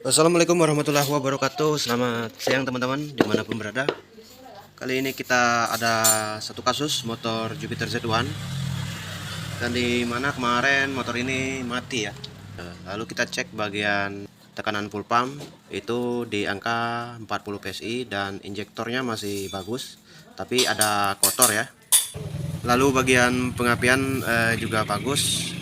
Assalamualaikum warahmatullahi wabarakatuh. Selamat siang teman-teman dimanapun berada. Kali ini kita ada satu kasus motor Jupiter Z1, dan di mana kemarin motor ini mati ya. Lalu kita cek bagian tekanan full pump itu di angka 40 PSI dan injektornya masih bagus, tapi ada kotor ya. Lalu bagian pengapian juga bagus.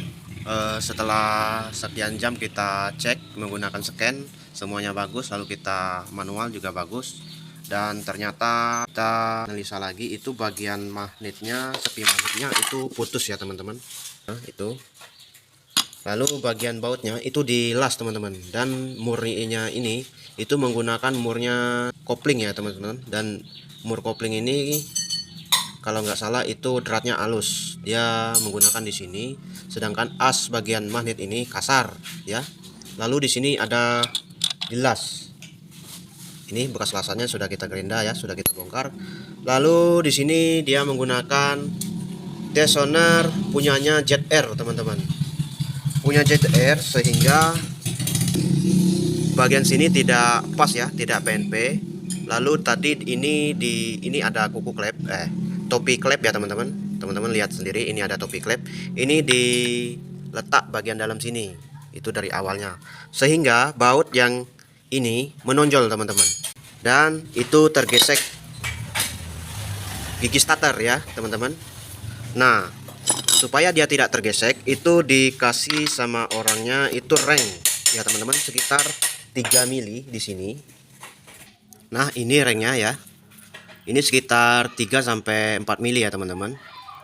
Setelah sekian jam kita cek menggunakan scan, semuanya bagus. Lalu kita manual juga bagus, dan ternyata kita analisa lagi itu bagian magnetnya, sepi magnetnya itu putus ya teman-teman. Nah, itu lalu bagian bautnya itu dilas teman-teman, dan murninya ini itu menggunakan murnya kopling ya teman-teman. Dan mur kopling ini kalau nggak salah itu dratnya halus, dia menggunakan di sini, sedangkan as bagian magnet ini kasar ya. Lalu di sini ada dilas, ini bekas lasannya sudah kita gerinda ya, sudah kita bongkar. Lalu di sini dia menggunakan tensioner punyanya ZR teman-teman, punya ZR, sehingga bagian sini tidak pas ya, tidak PNP. Lalu tadi ini ada kuku klep, topi klep ya teman-teman. Teman-teman lihat sendiri, ini ada topi klep. Ini diletak bagian dalam sini itu dari awalnya, sehingga baut yang ini menonjol teman-teman, dan itu tergesek gigi starter ya teman-teman. Nah, supaya dia tidak tergesek itu dikasih sama orangnya itu reng ya teman-teman, sekitar 3 mili di sini. Nah, ini rengnya ya. Ini sekitar 3 sampai 4 mili ya teman-teman.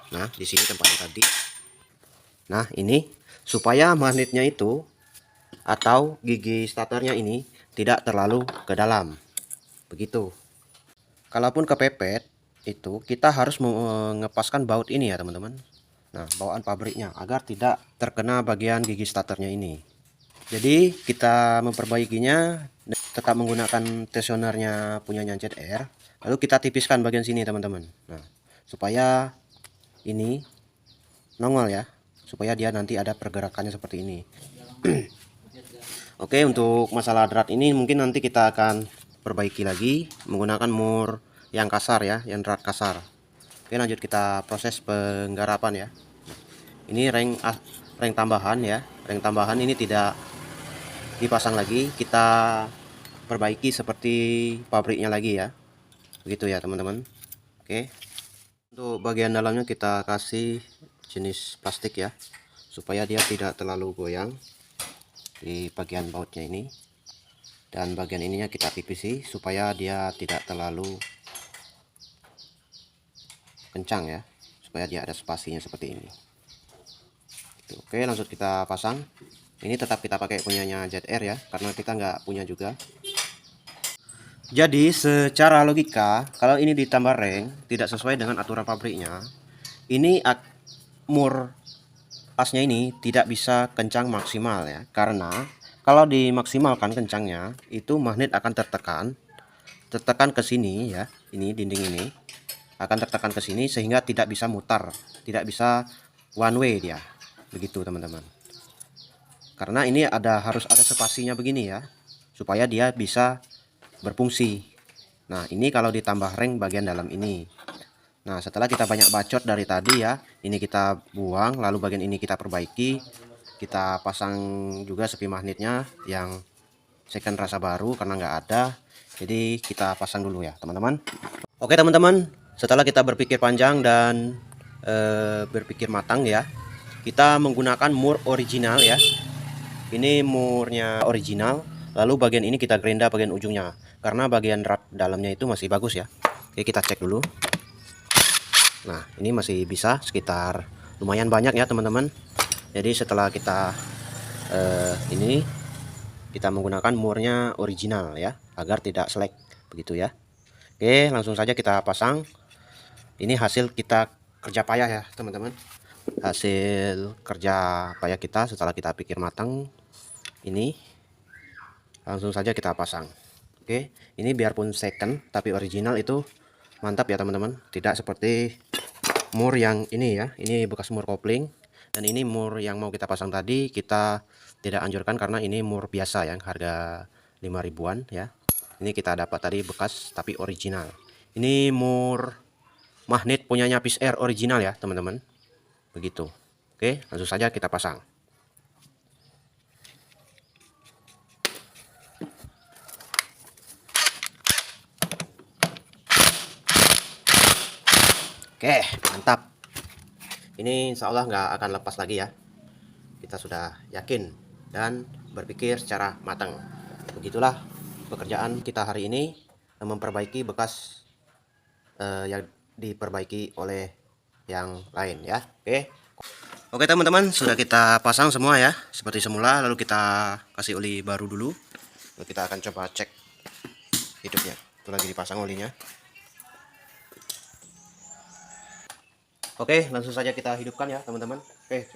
Nah, di sini tempatnya tadi. Nah, ini supaya magnetnya itu atau gigi starternya ini tidak terlalu ke dalam. Begitu. Kalaupun kepepet itu kita harus mengepaskan baut ini ya teman-teman. Nah, bawaan pabriknya agar tidak terkena bagian gigi starternya ini. Jadi kita memperbaikinya tetap menggunakan tensionernya punyanya ZR. Lalu kita tipiskan bagian sini teman-teman. Nah, supaya ini nongol ya, supaya dia nanti ada pergerakannya seperti ini. Oke, untuk masalah drat ini mungkin nanti kita akan perbaiki lagi menggunakan mur yang kasar ya, yang drat kasar. Oke, lanjut kita proses penggarapan ya. Ini reng tambahan ya. Reng tambahan ini tidak dipasang lagi, kita perbaiki seperti pabriknya lagi ya. Begitu ya teman-teman. Oke. Untuk bagian dalamnya kita kasih jenis plastik ya, supaya dia tidak terlalu goyang di bagian bautnya ini. Dan bagian ininya kita tipisi supaya dia tidak terlalu kencang ya, supaya dia ada spasinya seperti ini. Oke, langsung kita pasang. Ini tetap kita pakai punyanya ZR ya, karena kita nggak punya juga. Jadi secara logika, kalau ini ditambah reng tidak sesuai dengan aturan pabriknya, ini mur asnya ini tidak bisa kencang maksimal ya. Karena kalau dimaksimalkan kencangnya, itu magnet akan tertekan ke sini ya. Ini dinding ini akan tertekan ke sini sehingga tidak bisa mutar, tidak bisa one way dia. Begitu teman-teman. Karena ini harus ada spasinya begini ya, supaya dia bisa berfungsi. Nah, ini kalau ditambah reng bagian dalam ini. Nah, setelah kita banyak bacot dari tadi ya, ini kita buang, lalu bagian ini kita perbaiki. Kita pasang juga sepi magnetnya yang second rasa baru karena nggak ada. Jadi kita pasang dulu ya teman-teman. Oke teman-teman, setelah kita berpikir panjang dan berpikir matang ya, kita menggunakan mur original ya. Ini murnya original. Lalu bagian ini kita gerinda bagian ujungnya, karena bagian rak dalamnya itu masih bagus ya. Oke, kita cek dulu. Nah, ini masih bisa sekitar lumayan banyak ya teman-teman. Jadi setelah kita ini kita menggunakan murnya original ya, agar tidak selek begitu ya. Oke, langsung saja kita pasang. Ini hasil kita kerja payah ya teman-teman, hasil kerja payah kita setelah kita pikir matang. Ini langsung saja kita pasang. Oke, ini biarpun second tapi original itu mantap ya teman-teman, tidak seperti mur yang ini ya. Ini bekas mur kopling, dan ini mur yang mau kita pasang tadi kita tidak anjurkan karena ini mur biasa yang harga 5 ribuan ya. Ini kita dapat tadi bekas tapi original. Ini mur magnet punyanya Peace Air original ya teman-teman. Begitu. Oke, langsung saja kita pasang. Oke, mantap. Ini insya Allah nggak akan lepas lagi ya. Kita sudah yakin dan berpikir secara matang. Begitulah pekerjaan kita hari ini, memperbaiki bekas yang diperbaiki oleh yang lain ya. Oke teman-teman, sudah kita pasang semua ya seperti semula. Lalu kita kasih oli baru dulu. Lalu kita akan coba cek hidupnya. Itu lagi dipasang olinya. Oke, langsung saja kita hidupkan ya teman-teman. Oke,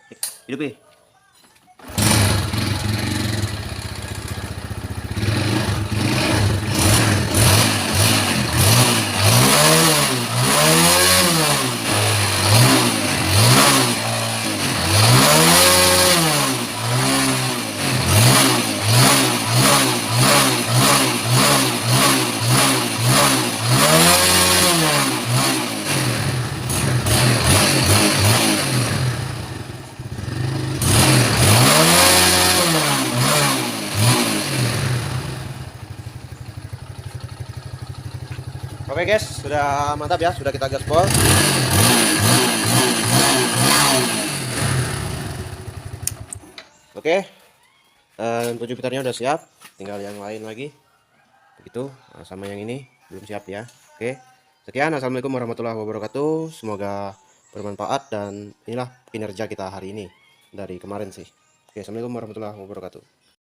hidupi. Oke guys, sudah mantap ya, sudah kita gaspol. Oke, 7 putarnya udah siap, tinggal yang lain lagi. Begitu, sama yang ini belum siap ya. Oke, sekian, assalamualaikum warahmatullahi wabarakatuh. Semoga bermanfaat dan inilah kinerja kita hari ini dari kemarin sih. Oke, assalamualaikum warahmatullahi wabarakatuh.